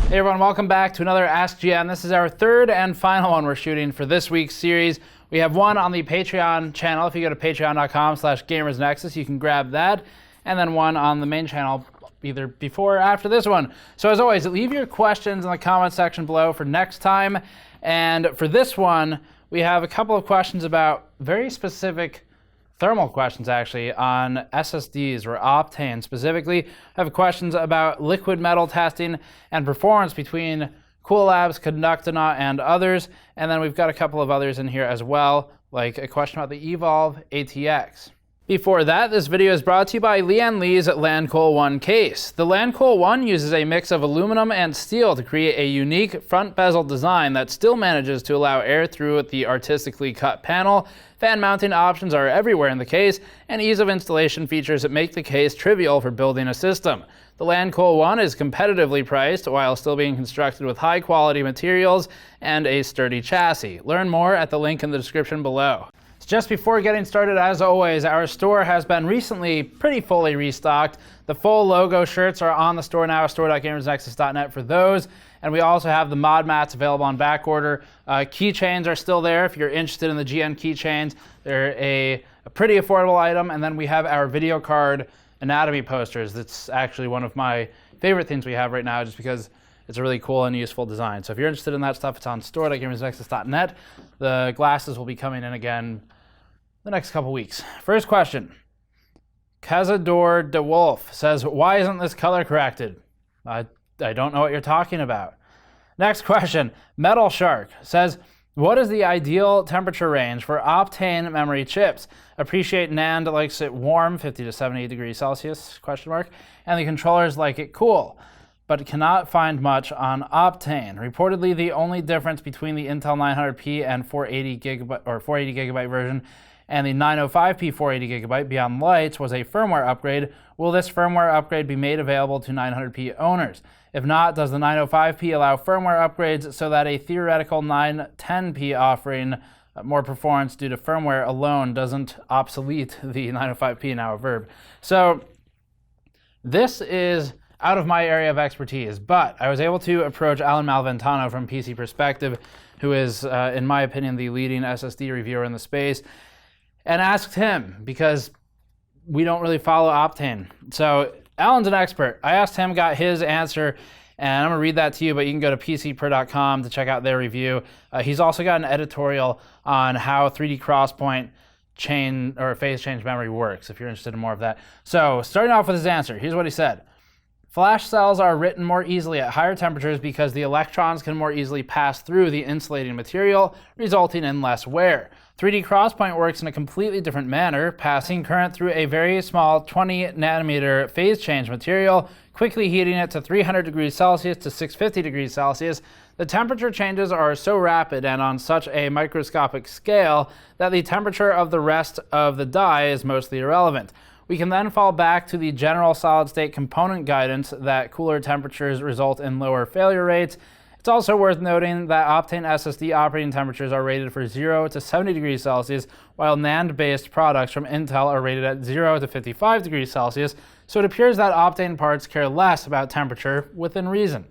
Hey everyone, welcome back to another Ask GN. This is our third and final one we're shooting for this week's series. We have one on the Patreon channel. If you go to patreon.com/gamersnexus, you can grab that. And then one on the main channel either before or after this one. So as always, leave your questions in the comment section below for next time. And for this one, we have a couple of questions about very specific thermal questions actually on SSDs or Optane specifically. I have questions about liquid metal testing and performance between Coollabs, Condutivity, and others. And then we've got a couple of others in here as well, like a question about the Evolv ATX. Before that, this video is brought to you by Lian Li's LANCOL 1 case. The LANCOL 1 uses a mix of aluminum and steel to create a unique front bezel design that still manages to allow air through the artistically cut panel. Fan mounting options are everywhere in the case, and ease of installation features that make the case trivial for building a system. The LANCOL 1 is competitively priced while still being constructed with high quality materials and a sturdy chassis. Learn more at the link in the description below. Just before getting started, as always, our store has been recently pretty fully restocked. The full logo shirts are on the store now, store.gamersnexus.net for those. And we also have the mod mats available on back order. Keychains are still there if you're interested in the GN keychains. They're a pretty affordable item. And then we have our video card anatomy posters. That's actually one of my favorite things we have right now just because it's a really cool and useful design. So if you're interested in that stuff, it's on store.gamersnexus.net. The glasses will be coming in again the next couple weeks. First question. CazadorDeWulf says, why isn't this color corrected? I don't know what you're talking about. Next question. metalshark says, what is the ideal temperature range for Optane memory chips? Appreciate NAND likes it warm, 50 to 70 degrees Celsius, question mark, and the controllers like it cool, but cannot find much on Optane. Reportedly, the only difference between the Intel 900p and 480 gigabyte version and the 905p 480 gigabyte beyond lights was a firmware upgrade. Will this firmware upgrade be made available to 900p owners? If not, does the 905p allow firmware upgrades so that a theoretical 910p offering more performance due to firmware alone doesn't obsolete the 905p, now a verb? So this is out of my area of expertise, but I was able to approach Alan Malventano from PC Perspective, who is, in my opinion, the leading SSD reviewer in the space, and asked him, because we don't really follow Optane. So Alan's an expert. I asked him, got his answer, and I'm gonna read that to you, but you can go to pcper.com to check out their review. He's also got an editorial on how 3D crosspoint chain or phase change memory works, if you're interested in more of that. So starting off with his answer, here's what he said. Flash cells are written more easily at higher temperatures because the electrons can more easily pass through the insulating material, resulting in less wear. 3D crosspoint works in a completely different manner, passing current through a very small 20 nanometer phase change material, quickly heating it to 300 degrees Celsius to 650 degrees Celsius. The temperature changes are so rapid and on such a microscopic scale that the temperature of the rest of the die is mostly irrelevant. We can then fall back to the general solid-state component guidance that cooler temperatures result in lower failure rates. It's also worth noting that Optane SSD operating temperatures are rated for 0 to 70 degrees Celsius, while NAND-based products from Intel are rated at 0 to 55 degrees Celsius, so it appears that Optane parts care less about temperature within reason.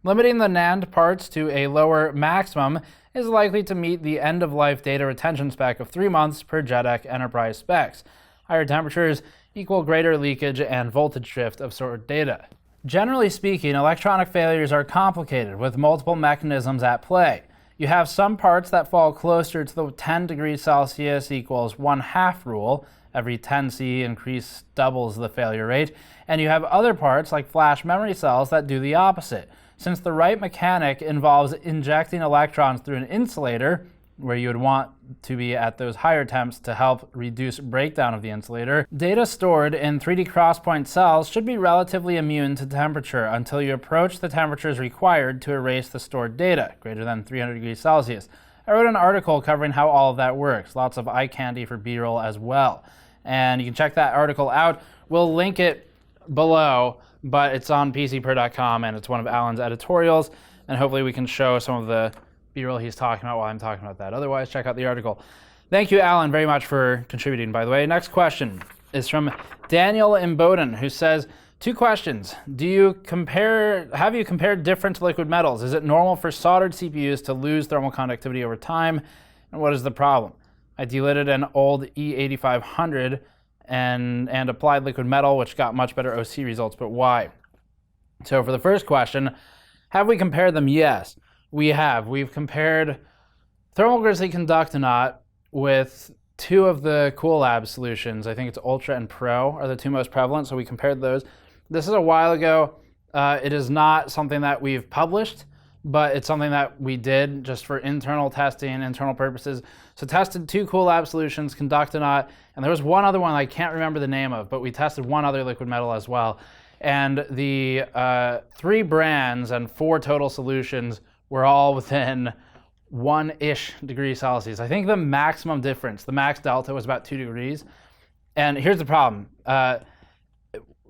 Limiting the NAND parts to a lower maximum is likely to meet the end-of-life data retention spec of 3 months per JEDEC enterprise specs. Higher temperatures equal greater leakage and voltage drift of stored data. Generally speaking, electronic failures are complicated with multiple mechanisms at play. You have some parts that fall closer to the 10 degrees Celsius equals 1/2 rule. Every 10 C increase doubles the failure rate. And you have other parts like flash memory cells that do the opposite. Since the right mechanic involves injecting electrons through an insulator, where you would want to be at those higher temps to help reduce breakdown of the insulator, data stored in 3D crosspoint cells should be relatively immune to temperature until you approach the temperatures required to erase the stored data, greater than 300 degrees Celsius. I wrote an article covering how all of that works, lots of eye candy for B-roll as well. And you can check that article out. We'll link it below, but it's on pcper.com and it's one of Alan's editorials, and hopefully we can show some of the B-roll he's talking about while I'm talking about that. Otherwise, check out the article. Thank you, Alan, very much for contributing, by the way. Next question is from Daniel Imboden, who says, 2 questions. Have you compared different liquid metals? Is it normal for soldered CPUs to lose thermal conductivity over time? And what is the problem? I delitted an old E8500 and applied liquid metal, which got much better OC results, but why? So for the first question, have we compared them? Yes, we have. We've compared Thermal Grizzly Conductinaut with 2 of the Coollabs solutions. I think it's Ultra and Pro are the 2 most prevalent, so we compared those. This is a while ago. It is not something that we've published, but it's something that we did just for internal testing, internal purposes. So tested 2 Coollabs solutions, Conductinaut, and there was one other one I can't remember the name of, but we tested one other liquid metal as well. And the 3 brands and 4 total solutions were all within 1-ish degrees Celsius. I think the maximum difference, the max delta, was about 2 degrees. And here's the problem.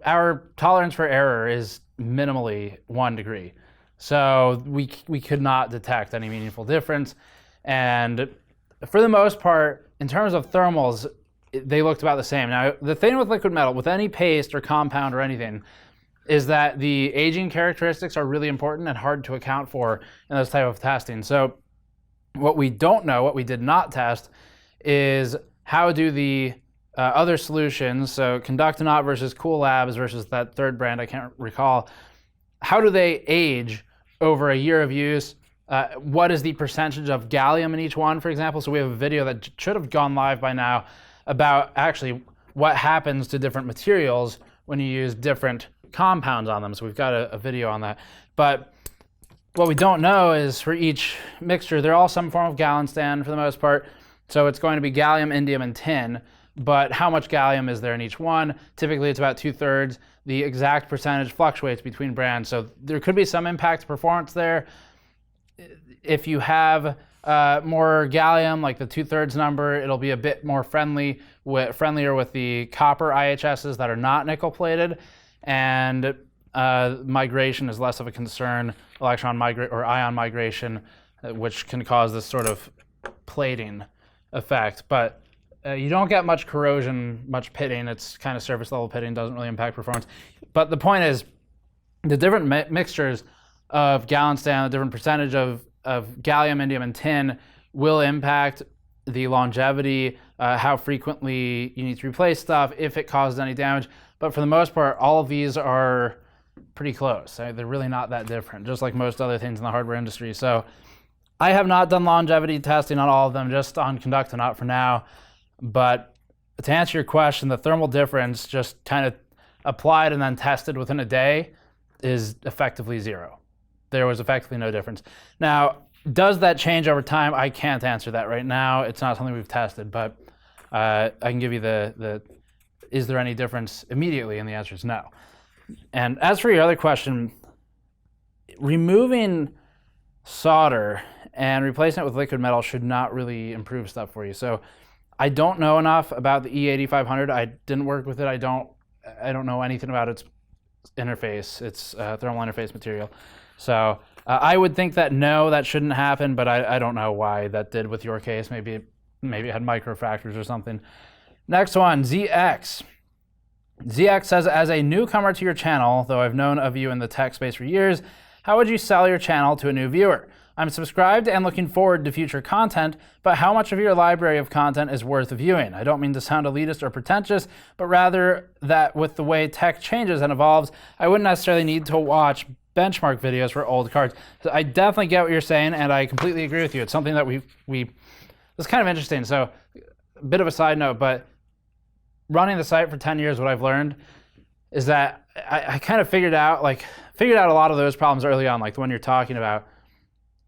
Our tolerance for error is minimally 1 degree. So we could not detect any meaningful difference. And for the most part, in terms of thermals, they looked about the same. Now, the thing with liquid metal, with any paste or compound or anything, is that the aging characteristics are really important and hard to account for in this type of testing. So what we don't know, what we did not test, is how do the other solutions, so Conductinaut versus Coollabs versus that 3rd brand I can't recall, how do they age over a year of use? What is the percentage of gallium in each one, for example? So we have a video that should have gone live by now about actually what happens to different materials when you use different compounds on them. So we've got a video on that. But what we don't know is for each mixture, they're all some form of Gallium for the most part. So it's going to be gallium, indium, and tin. But how much gallium is there in each one? Typically, it's about 2/3. The exact percentage fluctuates between brands. So there could be some impact to performance there. If you have more gallium, like the 2/3 number, it'll be a bit more friendlier with the copper IHSs that are not nickel plated. And migration is less of a concern, ion migration, which can cause this sort of plating effect. But you don't get much corrosion, much pitting. It's kind of surface level pitting, doesn't really impact performance. But the point is, the different mixtures of Gallium, the different percentage of gallium, indium, and tin will impact the longevity, how frequently you need to replace stuff, if it causes any damage. But for the most part, all of these are pretty close. They're really not that different, just like most other things in the hardware industry. So I have not done longevity testing on all of them, just on Conductinaut for now. But to answer your question, the thermal difference just kind of applied and then tested within a day is effectively 0. There was effectively no difference. Now, does that change over time? I can't answer that right now. It's not something we've tested, but I can give you is there any difference immediately? And the answer is no. And as for your other question, removing solder and replacing it with liquid metal should not really improve stuff for you. So I don't know enough about the E8500. I didn't work with it. I don't know anything about its interface, its thermal interface material. So I would think that no, that shouldn't happen, but I don't know why that did with your case. Maybe it had microfractures or something. Next one, ZX. ZX says, as a newcomer to your channel, though I've known of you in the tech space for years, how would you sell your channel to a new viewer? I'm subscribed and looking forward to future content, but how much of your library of content is worth viewing? I don't mean to sound elitist or pretentious, but rather that with the way tech changes and evolves, I wouldn't necessarily need to watch benchmark videos for old cards. So I definitely get what you're saying, and I completely agree with you. It's something that it's kind of interesting. So a bit of a side note, but running the site for 10 years, what I've learned is that I kind of figured out a lot of those problems early on, like the one you're talking about.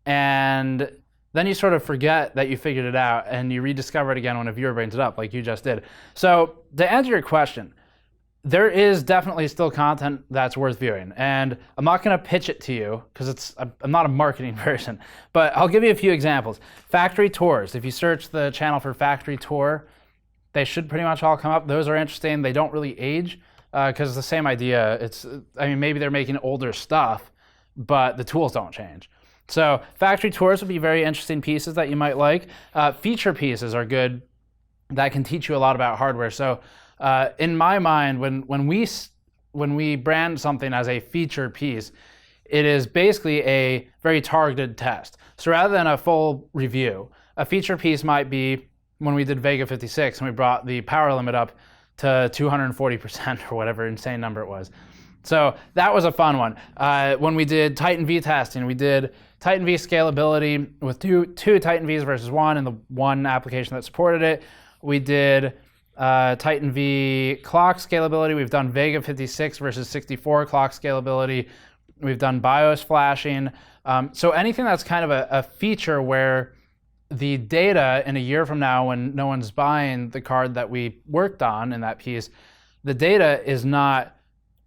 And then you sort of forget that you figured it out and you rediscover it again when a viewer brings it up, like you just did. So to answer your question, there is definitely still content that's worth viewing. And I'm not going to pitch it to you because I'm not a marketing person, but I'll give you a few examples. Factory tours. If you search the channel for factory tour, they should pretty much all come up. Those are interesting. They don't really age because it's the same idea. Maybe they're making older stuff, but the tools don't change. So factory tours would be very interesting pieces that you might like. Feature pieces are good that can teach you a lot about hardware. So in my mind, when when we brand something as a feature piece, it is basically a very targeted test. So rather than a full review, a feature piece might be when we did Vega 56 and we brought the power limit up to 240% or whatever insane number it was. So that was a fun one. When we did Titan V testing, we did Titan V scalability with two Titan Vs versus one in the one application that supported it. We did Titan V clock scalability. We've done Vega 56 versus 64 clock scalability. We've done BIOS flashing. So anything that's kind of a feature where the data in a year from now, when no one's buying the card that we worked on in that piece, the data is not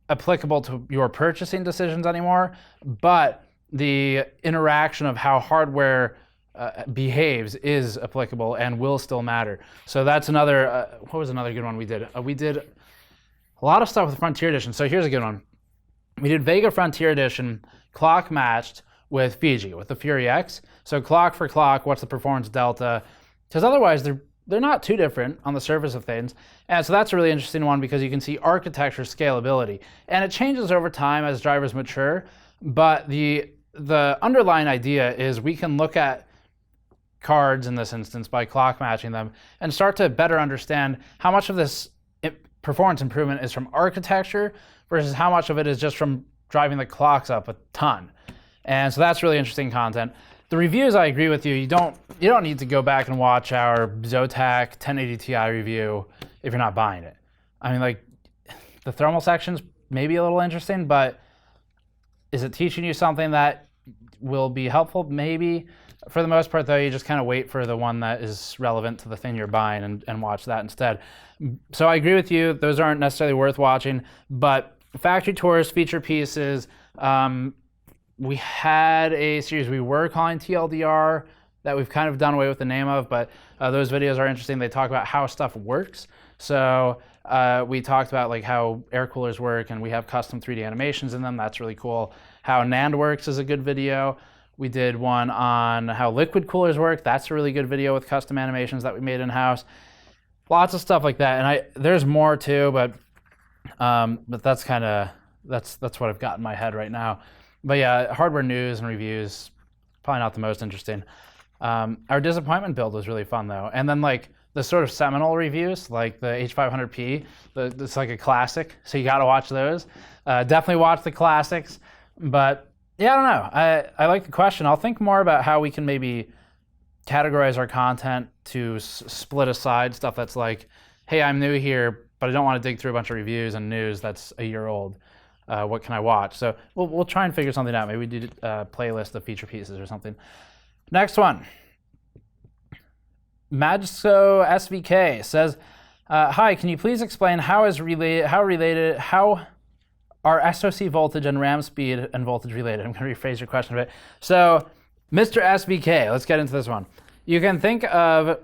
applicable to your purchasing decisions anymore, but the interaction of how hardware behaves is applicable and will still matter. So that's another, what was another good one we did? We did a lot of stuff with Frontier Edition. So here's a good one. We did Vega Frontier Edition clock matched with Fiji, with the Fury X. So clock for clock, what's the performance delta? Because otherwise they're not too different on the surface of things. And so that's a really interesting one because you can see architecture scalability. And it changes over time as drivers mature, but the underlying idea is we can look at cards in this instance by clock matching them and start to better understand how much of this performance improvement is from architecture versus how much of it is just from driving the clocks up a ton. And so that's really interesting content. The reviews, I agree with you. You don't need to go back and watch our Zotac 1080 Ti review if you're not buying it. I mean, like, the thermal section's maybe a little interesting, but is it teaching you something that will be helpful? Maybe. For the most part, though, you just kind of wait for the one that is relevant to the thing you're buying and watch that instead. So I agree with you. Those aren't necessarily worth watching, but factory tours, feature pieces, we had a series we were calling TLDR that we've kind of done away with the name of, but those videos are interesting. They talk about how stuff works. So we talked about like how air coolers work, and we have custom 3D animations in them. That's really cool. How NAND works is a good video. We did one on how liquid coolers work. That's a really good video with custom animations that we made in-house. Lots of stuff like that, and there's more too, but that's kind of that's what I've got in my head right now. But yeah, hardware news and reviews, probably not the most interesting. Our disappointment build was really fun though. And then like the sort of seminal reviews, like the H500P, it's like a classic, so you gotta watch those. Definitely watch the classics. But yeah, I don't know. I like the question. I'll think more about how we can maybe categorize our content to split aside stuff that's like, hey, I'm new here, but I don't want to dig through a bunch of reviews and news that's a year old. What can I watch? So we'll try and figure something out. Maybe we do a playlist of feature pieces or something. Next one. MajsoSVK says, hi, can you please explain how are SOC voltage and RAM speed and voltage related? I'm going to rephrase your question a bit. So Mr. SVK, let's get into this one. You can think of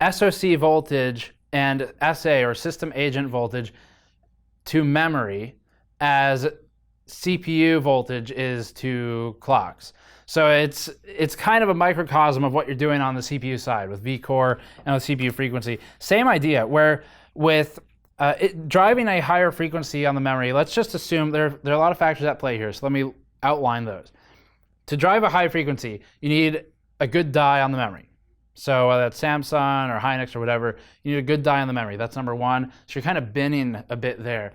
SOC voltage and SA, or system agent voltage, to memory as CPU voltage is to clocks. So it's kind of a microcosm of what you're doing on the CPU side with vCore and with CPU frequency. Same idea, where with driving a higher frequency on the memory, let's just assume there are a lot of factors at play here, so let me outline those. To drive a high frequency, you need a good die on the memory. So whether that's Samsung or Hynix or whatever, you need a good die on the memory. That's number one. So you're kind of binning a bit there.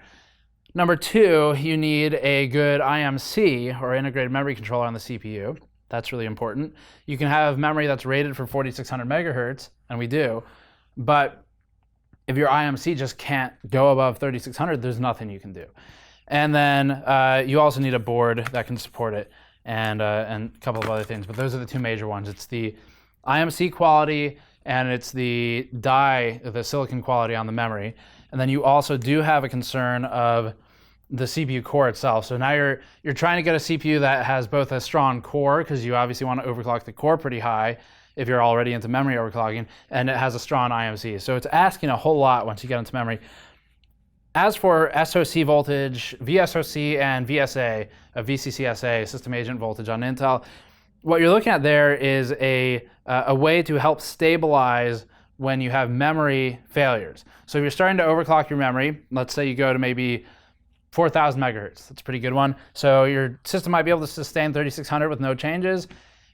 Number two, you need a good IMC, or integrated memory controller, on the CPU. That's really important. You can have memory that's rated for 4600 megahertz, and we do, but if your IMC just can't go above 3600, there's nothing you can do. And then you also need a board that can support it, and a couple of other things, but those are the two major ones. It's the IMC quality, and it's the die, the silicon quality on the memory. And then you also do have a concern of the CPU core itself. So now you're trying to get a CPU that has both a strong core, because you obviously want to overclock the core pretty high if you're already into memory overclocking, and it has a strong IMC. So it's asking a whole lot once you get into memory. As for SOC voltage, VSOC and VSA, VCCSA, system agent voltage on Intel, what you're looking at there is a way to help stabilize when you have memory failures. So if you're starting to overclock your memory, let's say you go to maybe 4,000 megahertz. That's a pretty good one. So your system might be able to sustain 3600 with no changes,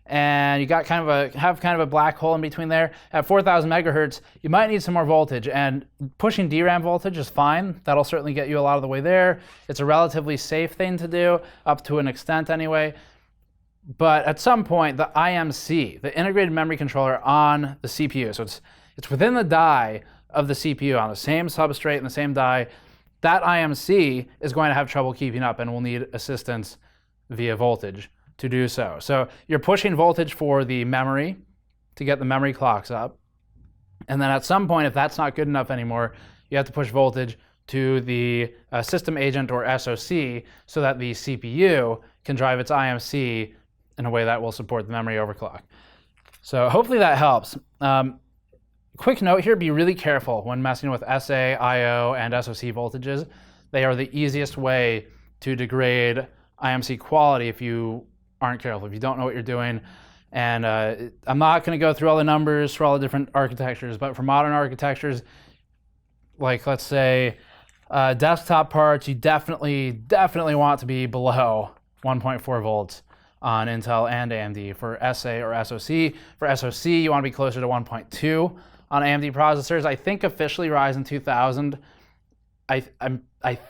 and you got kind of a black hole in between there. At 4,000 megahertz, you might need some more voltage, and pushing DRAM voltage is fine. That'll certainly get you a lot of the way there. It's a relatively safe thing to do, up to an extent anyway. But at some point, the IMC, the integrated memory controller on the CPU, so it's within the die of the CPU on the same substrate and the same die, that IMC is going to have trouble keeping up and will need assistance via voltage to do so. So you're pushing voltage for the memory to get the memory clocks up. And then at some point, if that's not good enough anymore, you have to push voltage to the system agent or SOC so that the CPU can drive its IMC in a way that will support the memory overclock. So hopefully that helps. Quick note here, be really careful when messing with SA, IO, and SOC voltages. They are the easiest way to degrade IMC quality if you aren't careful, if you don't know what you're doing. And I'm not going to go through all the numbers for all the different architectures, but for modern architectures, like let's say desktop parts, you definitely want to be below 1.4 volts on Intel and AMD. For SA or SOC, for SOC, you want to be closer to 1.2 on AMD processors. I think officially Ryzen 2000, I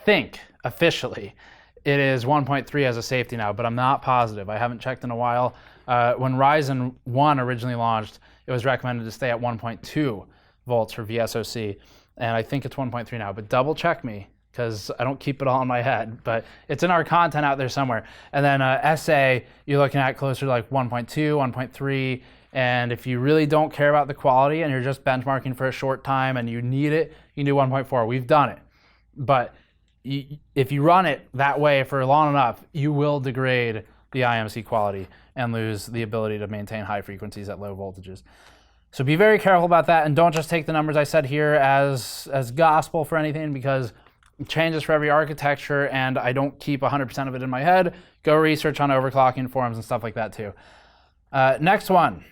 think officially it is 1.3 as a safety now, but I'm not positive. I haven't checked in a while. When Ryzen 1 originally launched, it was recommended to stay at 1.2 volts for VSOC, and I think it's 1.3 now, but double check me, because I don't keep it all in my head, but it's in our content out there somewhere. And then SA, you're looking at closer to like 1.2, 1.3, and if you really don't care about the quality and you're just benchmarking for a short time and you need it, you can do 1.4. We've done it. But if you run it that way for long enough, you will degrade the IMC quality and lose the ability to maintain high frequencies at low voltages. So be very careful about that, and don't just take the numbers I said here as gospel for anything, because it changes for every architecture and I don't keep 100% of it in my head. Go research on overclocking forums and stuff like that too. Next one.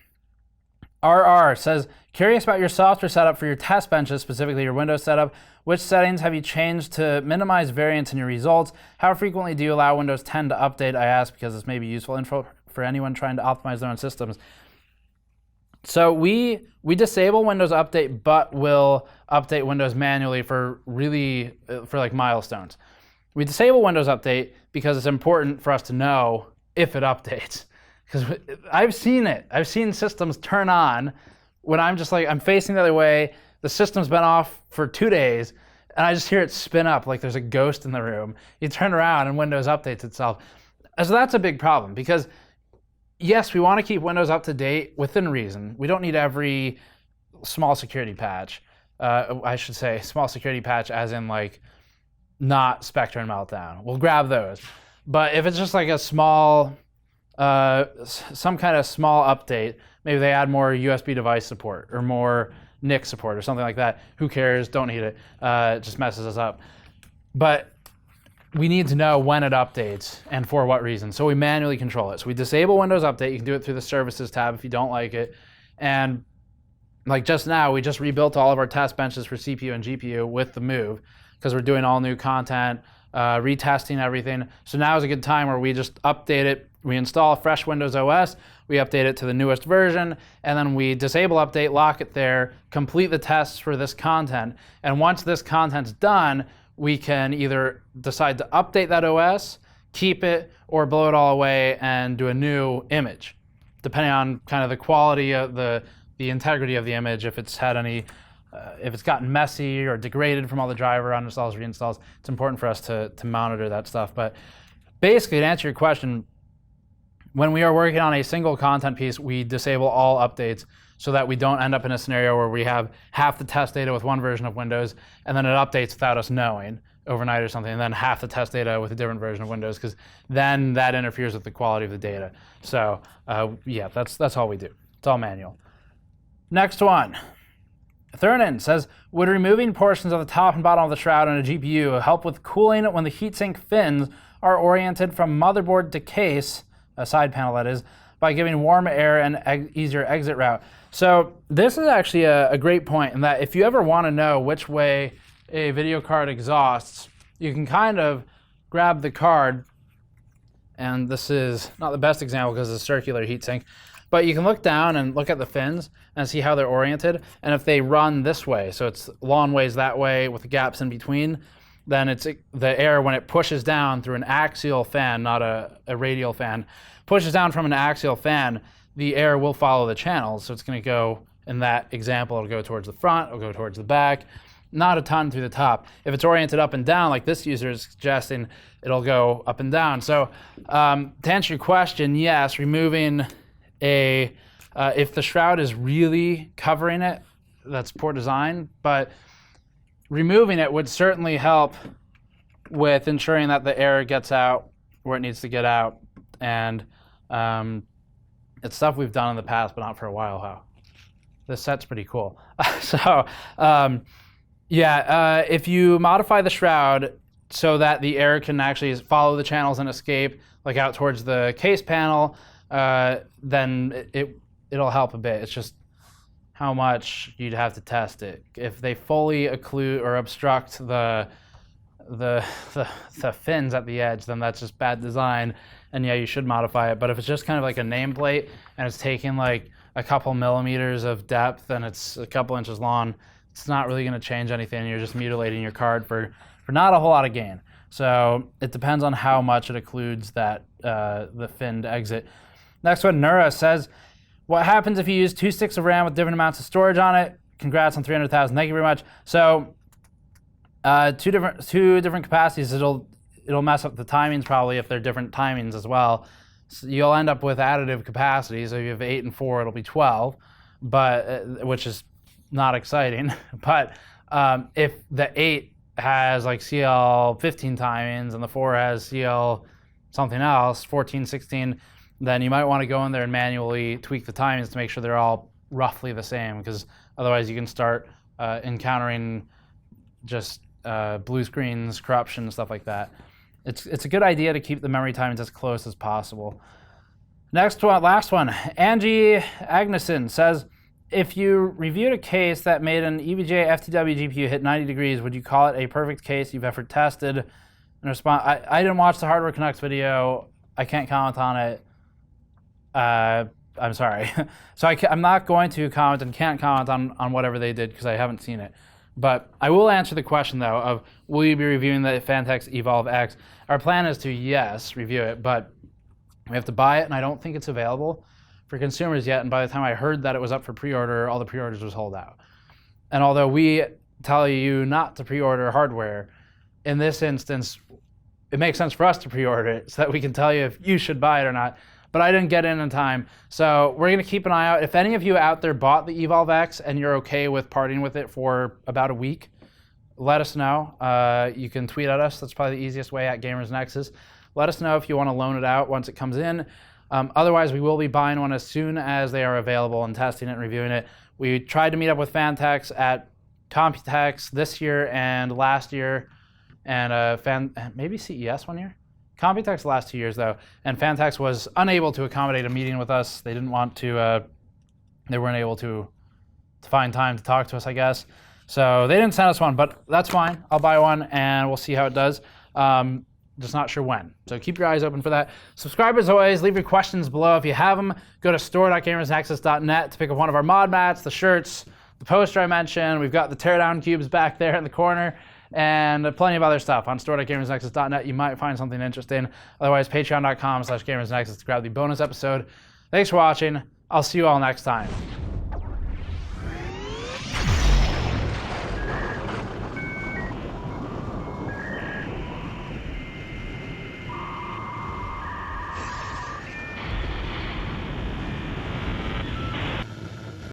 RR says, curious about your software setup for your test benches, specifically your Windows setup. Which settings have you changed to minimize variance in your results? How frequently do you allow Windows 10 to update? I ask because this may be useful info for anyone trying to optimize their own systems. So we disable Windows Update, but will update Windows manually for like milestones. We disable Windows Update because it's important for us to know if it updates. Because I've seen it. I've seen systems turn on when I'm just like, I'm facing the other way, the system's been off for 2 days, and I just hear it spin up like there's a ghost in the room. You turn around and Windows updates itself. And so that's a big problem, because yes, we want to keep Windows up to date within reason. We don't need every small security patch. I should say small security patch as in like not Spectre and Meltdown. We'll grab those. But if it's just like a small, some kind of small update, maybe they add more USB device support or more NIC support or something like that. Who cares? Don't need it. It just messes us up. But we need to know when it updates and for what reason. So we manually control it. So we disable Windows Update. You can do it through the Services tab if you don't like it. And like just now, we just rebuilt all of our test benches for CPU and GPU with the move, because we're doing all new content, retesting everything. So now is a good time where we just update it. We install fresh Windows OS, we update it to the newest version, and then we disable update, lock it there, complete the tests for this content. And once this content's done, we can either decide to update that OS, keep it, or blow it all away and do a new image, depending on kind of the quality of the integrity of the image, if it's had any, if it's gotten messy or degraded from all the driver uninstalls, reinstalls. It's important for us to monitor that stuff. But basically, to answer your question, when we are working on a single content piece, we disable all updates so that we don't end up in a scenario where we have half the test data with one version of Windows and then it updates without us knowing overnight or something, and then half the test data with a different version of Windows, because then that interferes with the quality of the data. So yeah, that's all we do. It's all manual. Next one. Thernin says, would removing portions of the top and bottom of the shroud on a GPU help with cooling when the heatsink fins are oriented from motherboard to case, a side panel that is, by giving warm air and easier exit route? So this is actually a great point, in that if you ever want to know which way a video card exhausts, you can kind of grab the card, and this is not the best example because it's a circular heatsink, but you can look down and look at the fins and see how they're oriented. And if they run this way, so it's long ways that way with the gaps in between, then it's the air, when it pushes down through an axial fan, not a radial fan, pushes down from an axial fan, the air will follow the channels. So it's going to go, in that example, it'll go towards the front, it'll go towards the back, not a ton through the top. If it's oriented up and down, like this user is suggesting, it'll go up and down. So to answer your question, yes, removing if the shroud is really covering it, that's poor design, but removing it would certainly help with ensuring that the air gets out where it needs to get out. And it's stuff we've done in the past, but not for a while. How this set's pretty cool. So yeah, if you modify the shroud so that the air can actually follow the channels and escape, like out towards the case panel, then it'll help a bit. It's just how much you'd have to test it. If they fully occlude or obstruct the fins at the edge, then that's just bad design, and yeah, you should modify it. But if it's just kind of like a nameplate and it's taking like a couple millimeters of depth and it's a couple inches long, it's not really going to change anything. You're just mutilating your card for not a whole lot of gain. So it depends on how much it occludes that the finned exit. Next one, Nura says, what happens if you use 2 sticks of RAM with different amounts of storage on it? Congrats on 300,000. Thank you very much. So two different capacities. It'll mess up the timings probably if they're different timings as well. So you'll end up with additive capacity. So if you have 8 and 4, it'll be 12, but which is not exciting. But if the 8 has like CL 15 timings and the 4 has CL something else, 14, 16, then you might want to go in there and manually tweak the timings to make sure they're all roughly the same, because otherwise you can start encountering just blue screens, corruption, stuff like that. It's a good idea to keep the memory timings as close as possible. Next one, last one. Angie Agneson says, if you reviewed a case that made an EVGA FTW GPU hit 90 degrees, would you call it a perfect case you've ever tested? In response, I didn't watch the Hardware Canucks video. I can't comment on it. I'm sorry. So I'm not going to comment and can't comment on whatever they did because I haven't seen it. But I will answer the question, though, of will you be reviewing the Phanteks Evolv X? Our plan is to, yes, review it, but we have to buy it, and I don't think it's available for consumers yet. And by the time I heard that it was up for pre-order, all the pre-orders was sold out. And although we tell you not to pre-order hardware, in this instance, it makes sense for us to pre-order it so that we can tell you if you should buy it or not. But I didn't get in time, so we're going to keep an eye out. If any of you out there bought the Evolv X and you're okay with parting with it for about a week, let us know. You can tweet at us. That's probably the easiest way, at GamersNexus. Let us know if you want to loan it out once it comes in. Otherwise, we will be buying one as soon as they are available and testing it and reviewing it. We tried to meet up with Phanteks at Computex this year and last year, and maybe CES one year. Computex the last 2 years, though, and Phanteks was unable to accommodate a meeting with us. They didn't want to, they weren't able to find time to talk to us, I guess. So they didn't send us one, but that's fine. I'll buy one, and we'll see how it does. Just not sure when. So keep your eyes open for that. Subscribe as always. Leave your questions below if you have them. Go to store.gamersnexus.net to pick up one of our mod mats, the shirts, the poster I mentioned. We've got the teardown cubes back there in the corner, and plenty of other stuff on store.gamersnexus.net. You might find something interesting. Otherwise, patreon.com/gamersnexus to grab the bonus episode. Thanks for watching. I'll see you all next time.